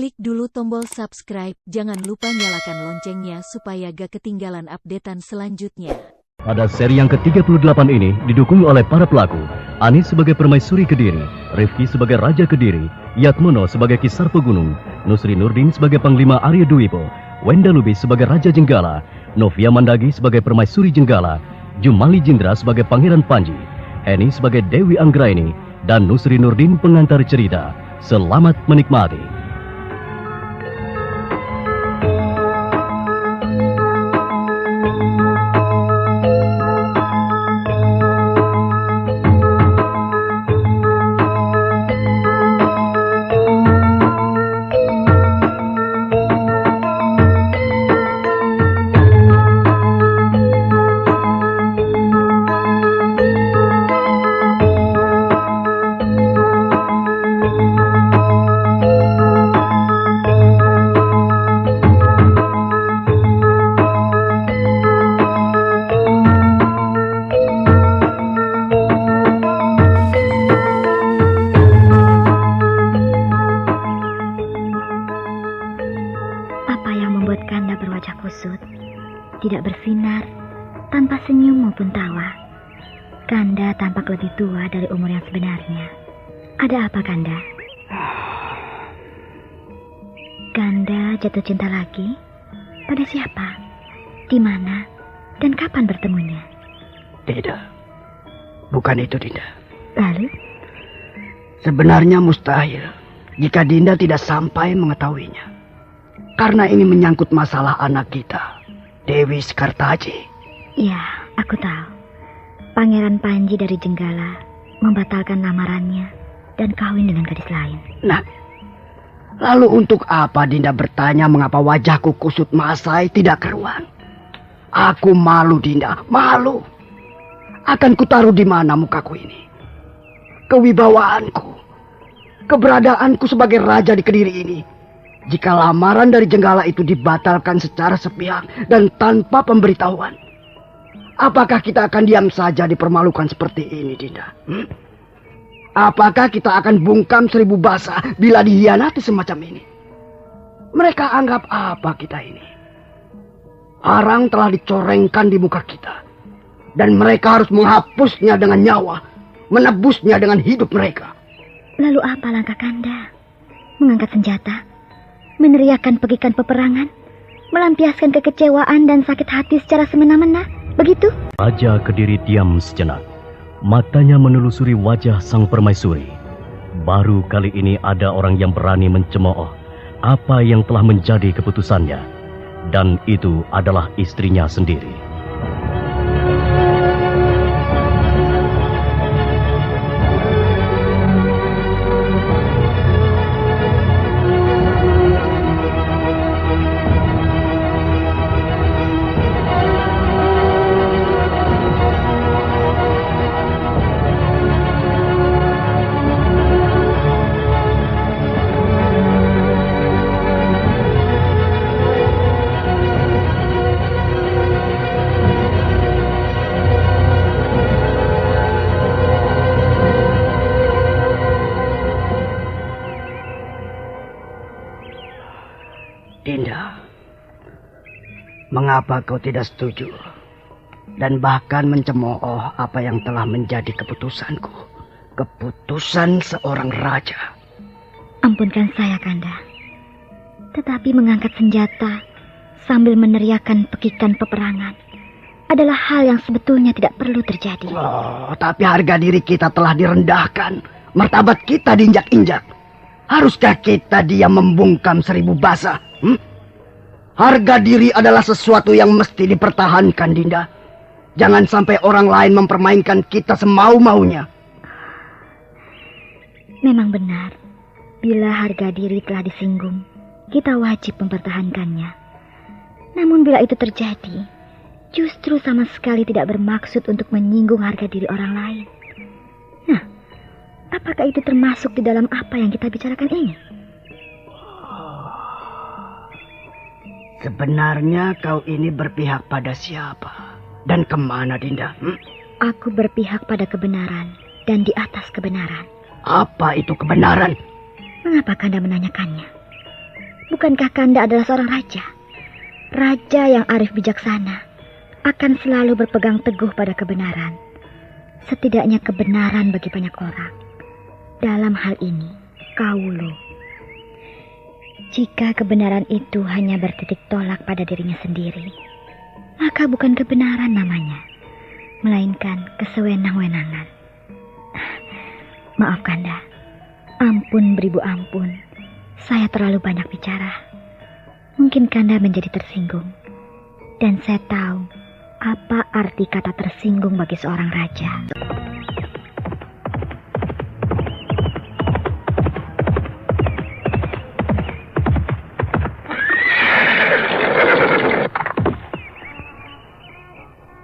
Klik dulu tombol subscribe, jangan lupa nyalakan loncengnya supaya gak ketinggalan updatean selanjutnya. Pada seri yang ke-38 ini didukung oleh para pelaku, Ani sebagai permaisuri Kediri, Rifki sebagai Raja Kediri, Yatmono sebagai Kisar Pegunung, Nusri Nurdin sebagai Panglima Arya Dwipo, Wenda Lubis sebagai Raja Jenggala, Novia Mandagi sebagai permaisuri Jenggala, Jumali Jindra sebagai Pangeran Panji, Eni sebagai Dewi Anggraini, dan Nusri Nurdin pengantar cerita. Selamat menikmati. Tidak bersinar, tanpa senyum maupun tawa. Kanda tampak lebih tua dari umur yang sebenarnya. Ada apa, Kanda? Kanda jatuh cinta lagi? Pada siapa? Di mana? Dan kapan bertemunya? Tidak, bukan itu, Dinda. Lalu? Sebenarnya mustahil jika Dinda tidak sampai mengetahuinya. Karena ini menyangkut masalah anak kita, Dewi Sekartaji. Ya, aku tahu. Pangeran Panji dari Jenggala membatalkan lamarannya dan kawin dengan gadis lain. Nah, lalu untuk apa Dinda bertanya mengapa wajahku kusut masai tidak keruan? Aku malu, Dinda, malu. Akan kutaruh di mana mukaku ini? Kewibawaanku, keberadaanku sebagai raja di Kediri ini. Jika lamaran dari Jenggala itu dibatalkan secara sepihak dan tanpa pemberitahuan, apakah kita akan diam saja dipermalukan seperti ini, Dinda? Apakah kita akan bungkam 1000 basah bila dihianati semacam ini? Mereka anggap apa kita ini? Arang telah dicorengkan di muka kita, dan mereka harus menghapusnya dengan nyawa, menebusnya dengan hidup mereka. Lalu apa langkah Kanda? Mengangkat senjata? Meneriakkan pegikan peperangan, melampiaskan kekecewaan dan sakit hati secara semena-mena, begitu? Raja Kediri diam sejenak. Matanya menelusuri wajah sang permaisuri. Baru kali ini ada orang yang berani mencemooh apa yang telah menjadi keputusannya. Dan itu adalah istrinya sendiri. Dinda, mengapa kau tidak setuju dan bahkan mencemooh apa yang telah menjadi keputusanku? Keputusan seorang raja. Ampunkan saya, Kanda. Tetapi mengangkat senjata sambil meneriakkan pekikan peperangan adalah hal yang sebetulnya tidak perlu terjadi. Oh, tapi harga diri kita telah direndahkan. Martabat kita diinjak-injak. Haruskah kita diam membungkam 1000 basah? Harga diri adalah sesuatu yang mesti dipertahankan, Dinda. Jangan sampai orang lain mempermainkan kita semau-maunya. Memang benar, bila harga diri telah disinggung, kita wajib mempertahankannya. Namun bila itu terjadi, justru sama sekali tidak bermaksud untuk menyinggung harga diri orang lain. Nah, apakah itu termasuk di dalam apa yang kita bicarakan ini? Sebenarnya kau ini berpihak pada siapa? Dan kemana, Dinda? Aku berpihak pada kebenaran dan di atas kebenaran. Apa itu kebenaran? Mengapa Kanda menanyakannya? Bukankah Kanda adalah seorang raja? Raja yang arif bijaksana akan selalu berpegang teguh pada kebenaran. Setidaknya kebenaran bagi banyak orang. Dalam hal ini, Kawulu. Jika kebenaran itu hanya bertitik tolak pada dirinya sendiri, maka bukan kebenaran namanya, melainkan kesewenang-wenangan. Maaf Kanda, ampun beribu ampun, saya terlalu banyak bicara. Mungkin Kanda menjadi tersinggung, dan saya tahu apa arti kata tersinggung bagi seorang raja.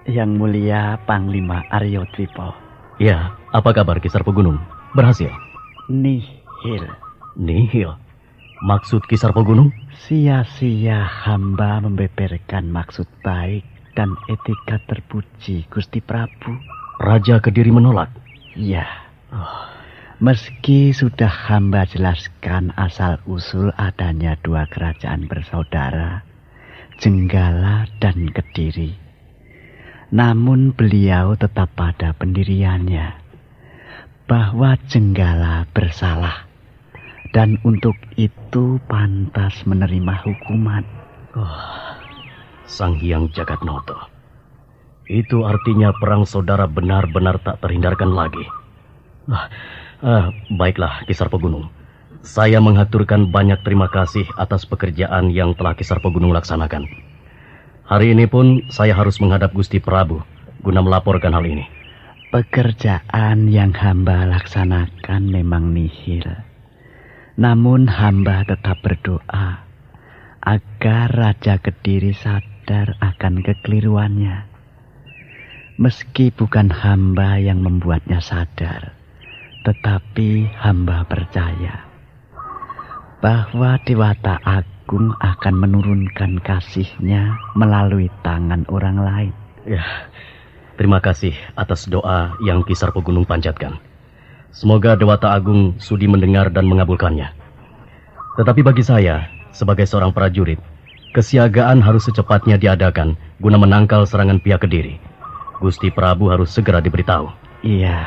Yang mulia Panglima Aryo Dwipo. Ya, apa kabar Ki Sarpogunung? Berhasil? Nihil. Nihil? Maksud Ki Sarpogunung? Sia-sia hamba membeberkan maksud baik dan etika terpuji Gusti Prabu. Raja Kediri menolak? Ya. Meski sudah hamba jelaskan asal-usul adanya dua kerajaan bersaudara, Jenggala dan Kediri. Namun beliau tetap pada pendiriannya bahwa Jenggala bersalah dan untuk itu pantas menerima hukuman. Sang Hyang Jagatnoto. Itu artinya perang saudara benar-benar tak terhindarkan lagi. Baiklah Ki Sarpogunung. Saya menghaturkan banyak terima kasih atas pekerjaan yang telah Ki Sarpogunung laksanakan. Hari ini pun saya harus menghadap Gusti Prabu guna melaporkan hal ini. Pekerjaan yang hamba laksanakan memang nihil. Namun hamba tetap berdoa agar Raja Kediri sadar akan kekeliruannya. Meski bukan hamba yang membuatnya sadar, tetapi hamba percaya bahwa Dewata Agung akan menurunkan kasihnya melalui tangan orang lain. Ya, terima kasih atas doa yang Ki Sarpogunung panjatkan. Semoga Dewata Agung sudi mendengar dan mengabulkannya. Tetapi bagi saya, sebagai seorang prajurit, kesiagaan harus secepatnya diadakan guna menangkal serangan pihak Kediri. Gusti Prabu harus segera diberitahu. Iya,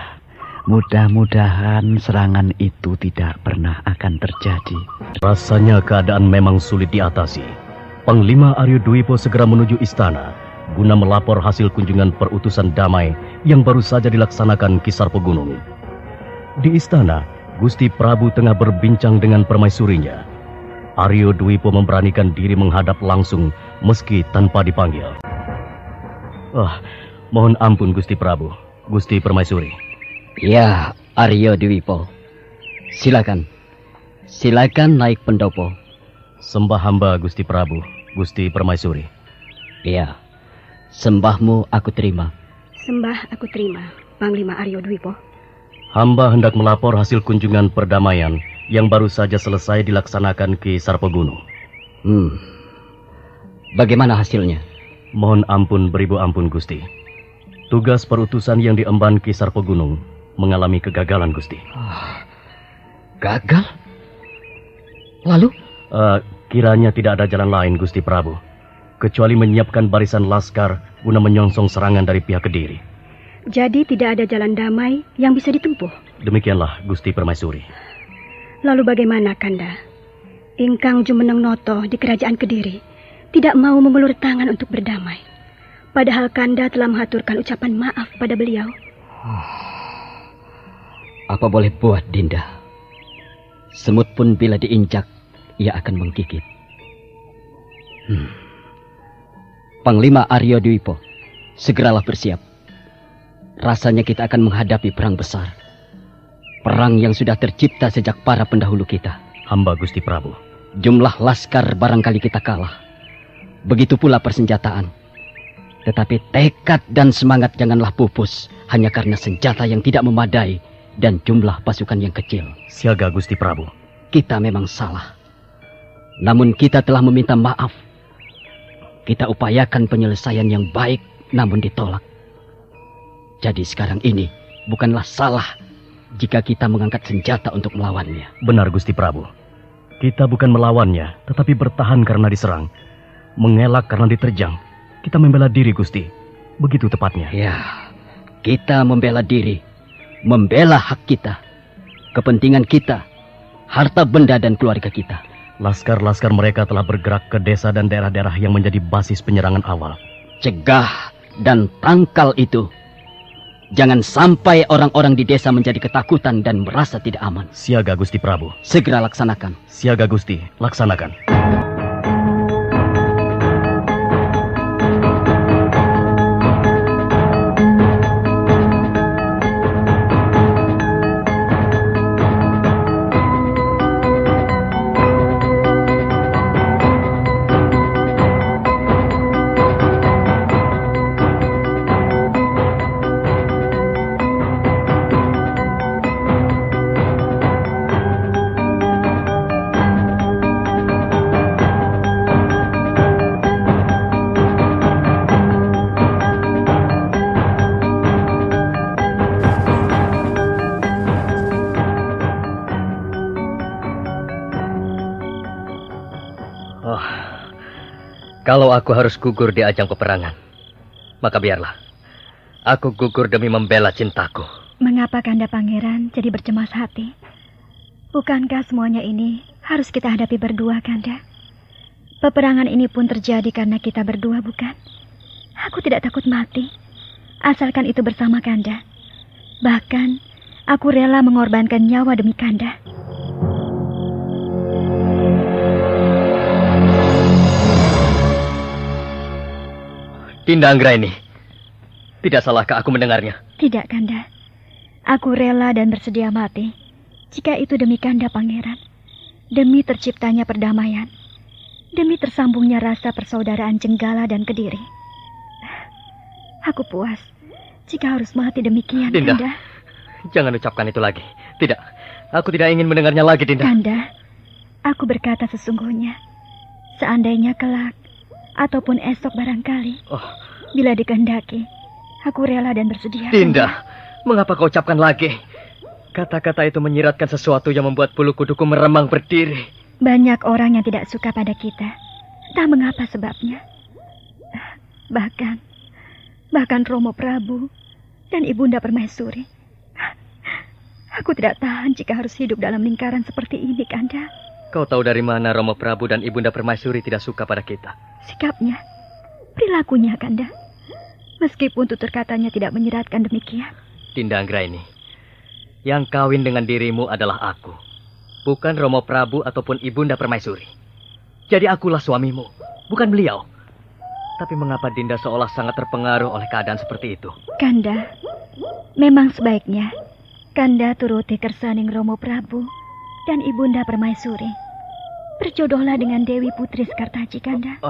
mudah-mudahan serangan itu tidak pernah akan terjadi. Rasanya keadaan memang sulit diatasi. Panglima Aryo Dwipo segera menuju istana guna melapor hasil kunjungan perutusan damai yang baru saja dilaksanakan Ki Sarpogunung. Di istana, Gusti Prabu tengah berbincang dengan permaisurinya. Aryo Dwipo memberanikan diri menghadap langsung meski tanpa dipanggil. Mohon ampun Gusti Prabu, Gusti Permaisuri. Ya, Aryo Dwipo. Silakan. Silakan naik pendopo. Sembah hamba Gusti Prabu, Gusti Permaisuri. Ya, sembahmu aku terima. Sembah aku terima, Panglima Aryo Dwipo. Hamba hendak melapor hasil kunjungan perdamaian yang baru saja selesai dilaksanakan Ki Sarpogunung. Bagaimana hasilnya? Mohon ampun beribu ampun Gusti. Tugas perutusan yang diemban Ki Sarpogunung mengalami kegagalan Gusti. Gagal? Lalu? Kiranya tidak ada jalan lain Gusti Prabu, kecuali menyiapkan barisan laskar guna menyongsong serangan dari pihak Kediri. Jadi tidak ada jalan damai yang bisa ditempuh? Demikianlah Gusti Permaisuri. Lalu bagaimana Kanda? Ingkang Jumeneng Noto di kerajaan Kediri tidak mau memulur tangan untuk berdamai. Padahal Kanda telah mengaturkan ucapan maaf pada beliau. Apa boleh buat Dinda? Semut pun bila diinjak, ia akan menggigit. Panglima Aryo Dwipo, segeralah bersiap. Rasanya kita akan menghadapi perang besar. Perang yang sudah tercipta sejak para pendahulu kita. Hamba Gusti Prabu. Jumlah laskar barangkali kita kalah. Begitu pula persenjataan. Tetapi tekad dan semangat janganlah pupus hanya karena senjata yang tidak memadai dan jumlah pasukan yang kecil. Siaga Gusti Prabu. Kita memang salah. Namun kita telah meminta maaf. Kita upayakan penyelesaian yang baik namun ditolak. Jadi sekarang ini bukanlah salah jika kita mengangkat senjata untuk melawannya. Benar Gusti Prabu. Kita bukan melawannya, tetapi bertahan karena diserang. Mengelak karena diterjang. Kita membela diri, Gusti. Begitu tepatnya. Ya, kita membela diri. Membela hak kita. Kepentingan kita. Harta benda dan keluarga kita. Laskar-laskar mereka telah bergerak ke desa dan daerah-daerah yang menjadi basis penyerangan awal. Cegah dan tangkal itu. Jangan sampai orang-orang di desa menjadi ketakutan dan merasa tidak aman. Siaga, Gusti Prabu. Segera laksanakan. Siaga, Gusti. Laksanakan. Kalau aku harus gugur di ajang peperangan, maka biarlah. Aku gugur demi membela cintaku. Mengapa Kanda Pangeran jadi bercemas hati? Bukankah semuanya ini harus kita hadapi berdua, Kanda? Peperangan ini pun terjadi karena kita berdua, bukan? Aku tidak takut mati, asalkan itu bersama Kanda. Bahkan, aku rela mengorbankan nyawa demi Kanda. Dinda Anggraini, tidak salahkah aku mendengarnya? Tidak, Kanda. Aku rela dan bersedia mati jika itu demi Kanda Pangeran, demi terciptanya perdamaian, demi tersambungnya rasa persaudaraan Jenggala dan Kediri. Aku puas jika harus mati demikian, Dinda, Kanda. Jangan ucapkan itu lagi. Tidak, aku tidak ingin mendengarnya lagi, Dinda. Kanda, aku berkata sesungguhnya, seandainya kelak ataupun esok barangkali, bila dikehendaki, aku rela dan bersedia. Dinda, Kanda. mengapa kau ucapkan lagi? Kata-kata itu menyiratkan sesuatu yang membuat bulu kuduku meremang berdiri. Banyak orang yang tidak suka pada kita. Tak mengapa sebabnya. Bahkan Romo Prabu dan Ibunda Permaisuri. Aku tidak tahan jika harus hidup dalam lingkaran seperti ini, Kanda. Kau tahu dari mana Romo Prabu dan Ibunda Permaisuri tidak suka pada kita? Sikapnya, perilakunya, Kanda. Meskipun tutur katanya tidak menyeratkan demikian. Dinda Anggraini, yang kawin dengan dirimu adalah aku, bukan Romo Prabu ataupun Ibunda Permaisuri. Jadi akulah suamimu, bukan beliau. Tapi mengapa Dinda seolah sangat terpengaruh oleh keadaan seperti itu? Kanda, memang sebaiknya Kanda turuti kersaning Romo Prabu dan Ibunda Permaisuri. Berjodohlah dengan Dewi Putri Sekartaji, Kanda.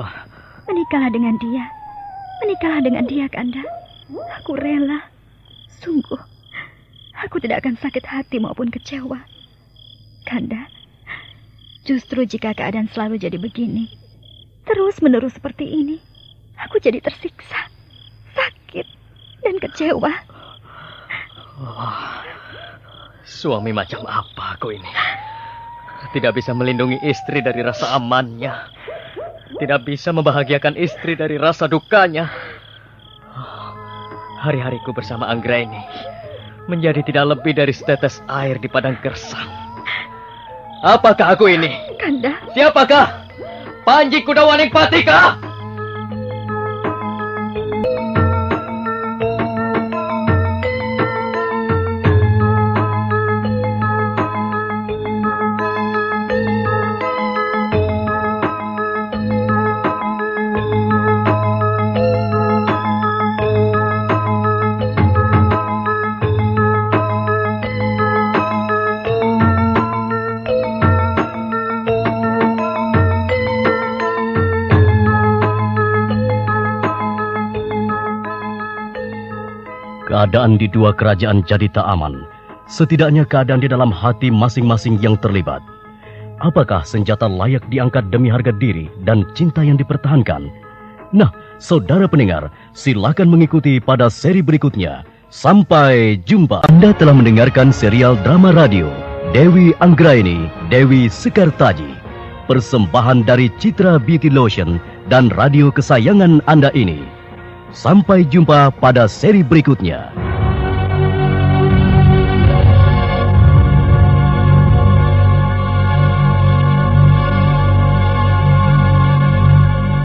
Menikahlah dengan dia. Menikahlah dengan dia, Kanda. Aku rela. Sungguh, aku tidak akan sakit hati maupun kecewa. Kanda, justru jika keadaan selalu jadi begini, terus-menerus seperti ini, aku jadi tersiksa, sakit, dan kecewa. Suami macam apa aku ini? Tidak bisa melindungi istri dari rasa amannya. Tidak bisa membahagiakan istri dari rasa dukanya. Hari-hariku bersama Anggraini menjadi tidak lebih dari setetes air di padang gersang. Apakah aku ini? Kanda. Siapakah? Panji Kudawaning-Pati kah? Keadaan di dua kerajaan jadi tak aman. Setidaknya keadaan di dalam hati masing-masing yang terlibat. Apakah senjata layak diangkat demi harga diri dan cinta yang dipertahankan? Nah, saudara pendengar, silakan mengikuti pada seri berikutnya. Sampai jumpa. Anda telah mendengarkan serial drama radio Dewi Anggraini, Dewi Sekartaji. persembahan dari Citra Beauty Lotion dan radio kesayangan Anda ini. Sampai jumpa pada seri berikutnya.